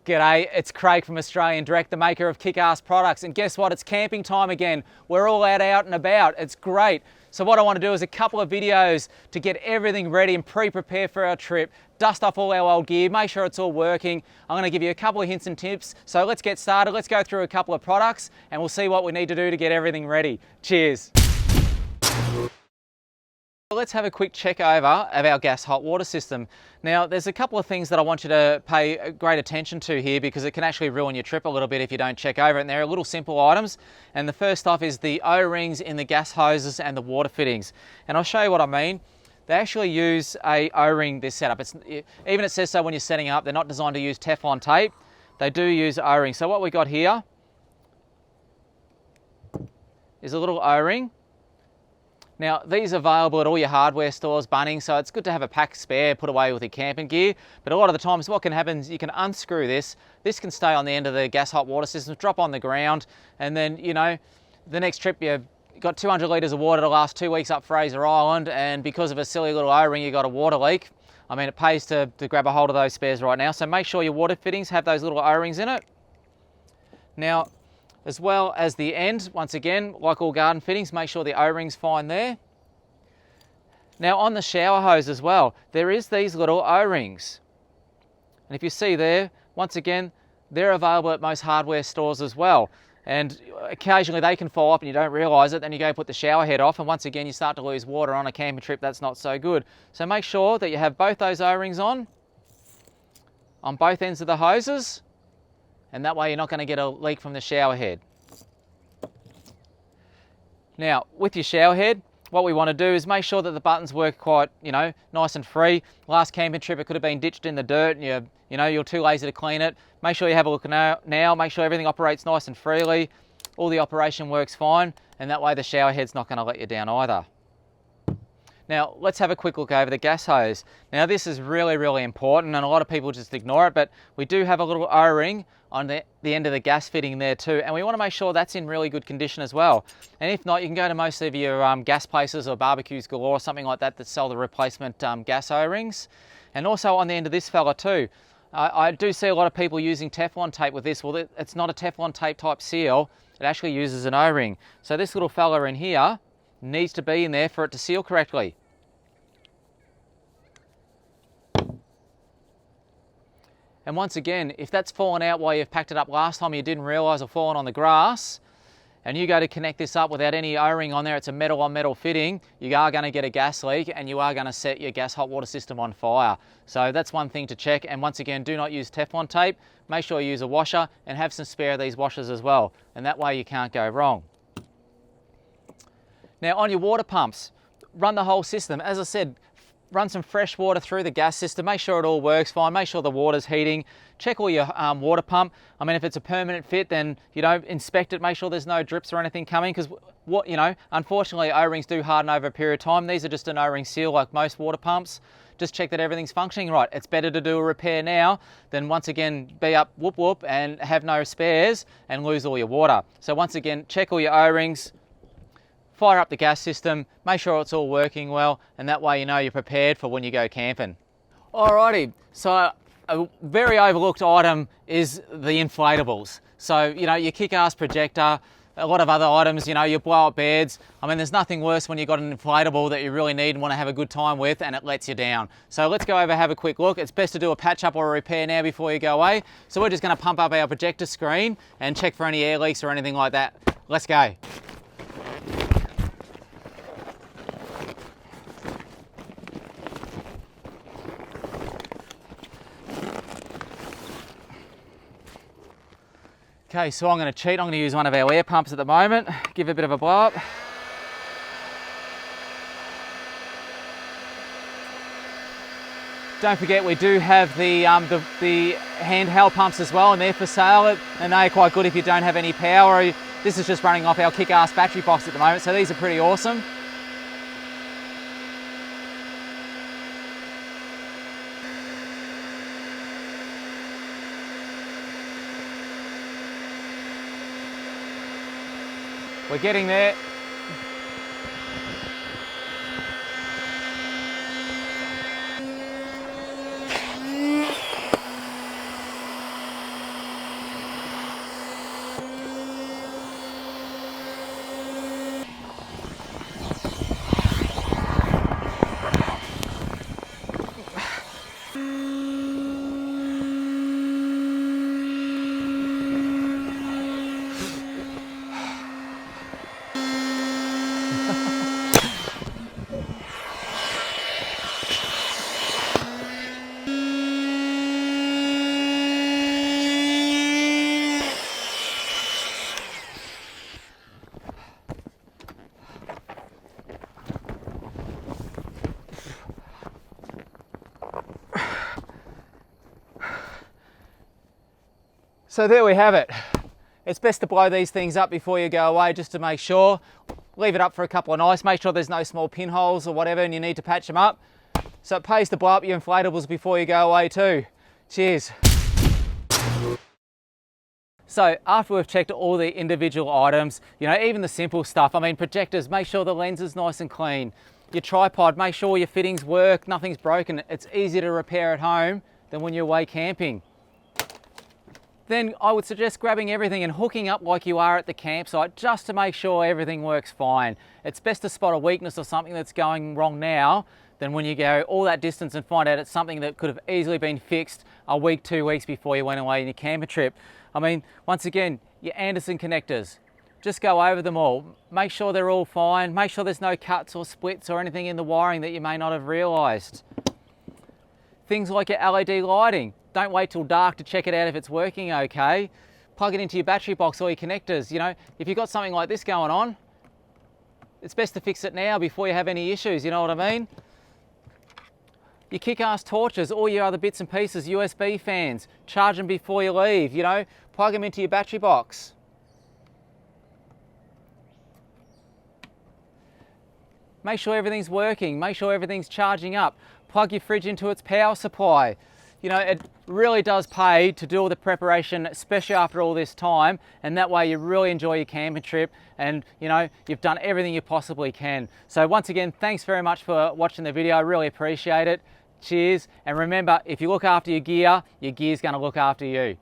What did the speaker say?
G'day, it's Craig from Australian Direct, the maker of KickAss products. And guess what? It's camping time again. We're all out and about. It's great. So what I want to do is a couple of videos to get everything ready and pre-prepare for our trip. Dust off all our old gear, make sure it's all working. I'm going to give you a couple of hints and tips. So let's get started. Let's go through a couple of products and we'll see what we need to do to get everything ready. Cheers. Let's have a quick check over of our gas hot water system. Now, there's a couple of things that I want you to pay great attention to here because it can actually ruin your trip a little bit if you don't check over it. And they're little simple items. And the first off is the O-rings in the gas hoses and the water fittings. And I'll show you what I mean. They actually use a O-ring, this setup. Even it says so when you're setting up, they're not designed to use Teflon tape. They do use O-ring. So what we got here is a little O-ring. Now, these are available at all your hardware stores, Bunnings, so it's good to have a pack spare, put away with your camping gear. But a lot of the times what can happen is you can unscrew this. This can stay on the end of the gas hot water system, drop on the ground, and then, you know, the next trip you've got 200 litres of water to last 2 weeks up Fraser Island, and because of a silly little O-ring, you got a water leak. I mean, it pays to grab a hold of those spares right now. So make sure your water fittings have those little O-rings in it. Now, as well as the end, once again, like all garden fittings, make sure the O-ring's fine there. Now on the shower hose as well, there is these little O-rings. And if you see there, once again, they're available at most hardware stores as well. And occasionally they can fall off and you don't realise it, then you go put the shower head off and once again you start to lose water on a camping trip. That's not so good. So make sure that you have both those O-rings on both ends of the hoses. And that way you're not going to get a leak from the shower head. Now, with your shower head, what we want to do is make sure that the buttons work quite, nice and free. Last camping trip, it could have been ditched in the dirt and you're too lazy to clean it. Make sure you have a look now. Make sure everything operates nice and freely. All the operation works fine, and that way the shower head's not going to let you down either. Now, let's have a quick look over the gas hose. Now, this is really, really important, and a lot of people just ignore it, but we do have a little O-ring on the end of the gas fitting there too, and we want to make sure that's in really good condition as well. And if not, you can go to most of your gas places or barbecues galore or something like that sell the replacement gas O-rings. And also on the end of this fella too, I do see a lot of people using Teflon tape with this. Well, it's not a Teflon tape type seal, it actually uses an O-ring. So this little fella in here needs to be in there for it to seal correctly. And once again, if that's fallen out while you've packed it up last time, you didn't realise or fallen on the grass, and you go to connect this up without any O-ring on there, it's a metal on metal fitting, you are going to get a gas leak and you are going to set your gas hot water system on fire. So that's one thing to check. And once again, do not use Teflon tape. Make sure you use a washer and have some spare of these washers as well. And that way you can't go wrong. Now on your water pumps, run the whole system. As I said, run some fresh water through the gas system, make sure it all works fine, make sure the water's heating, check all your water pump. I mean, if it's a permanent fit, then, inspect it, make sure there's no drips or anything coming, because, unfortunately, O-rings do harden over a period of time. These are just an O-ring seal like most water pumps. Just check that everything's functioning right. It's better to do a repair now than once again be up whoop whoop and have no spares and lose all your water. So once again, check all your O-rings, fire up the gas system, make sure it's all working well, and that way you're prepared for when you go camping. Alrighty, so a very overlooked item is the inflatables. So, your KickAss projector, a lot of other items, your blow-up beds. I mean, there's nothing worse when you've got an inflatable that you really need and want to have a good time with and it lets you down. So let's go over, have a quick look. It's best to do a patch up or a repair now before you go away. So we're just going to pump up our projector screen and check for any air leaks or anything like that. Let's go. Okay, so I'm going to cheat. I'm going to use one of our air pumps at the moment, give it a bit of a blow up. Don't forget we do have the handheld pumps as well, and they're for sale, and they're quite good if you don't have any power. This is just running off our KickAss battery box at the moment, so these are pretty awesome. We're getting there. So there we have it. It's best to blow these things up before you go away, just to make sure. Leave it up for a couple of nights, make sure there's no small pinholes or whatever and you need to patch them up. So it pays to blow up your inflatables before you go away too. Cheers. So after we've checked all the individual items, you know, even the simple stuff, I mean projectors, make sure the lens is nice and clean. Your tripod, make sure your fittings work, nothing's broken. It's easier to repair at home than when you're away camping. Then I would suggest grabbing everything and hooking up like you are at the campsite just to make sure everything works fine. It's best to spot a weakness or something that's going wrong now than when you go all that distance and find out it's something that could have easily been fixed a week, 2 weeks before you went away on your camper trip. I mean, once again, your Anderson connectors, just go over them all. Make sure they're all fine. Make sure there's no cuts or splits or anything in the wiring that you may not have realised. Things like your LED lighting. Don't wait till dark to check it out if it's working okay. Plug it into your battery box or your connectors. You know, if you've got something like this going on, it's best to fix it now before you have any issues, you know what I mean? Your KickAss torches, all your other bits and pieces, USB fans, charge them before you leave, you know, plug them into your battery box. Make sure everything's working, make sure everything's charging up. Plug your fridge into its power supply. You know, it really does pay to do all the preparation, especially after all this time, and that way you really enjoy your camping trip and, you know, you've done everything you possibly can. So once again, thanks very much for watching the video. I really appreciate it. Cheers. And remember, if you look after your gear's going to look after you.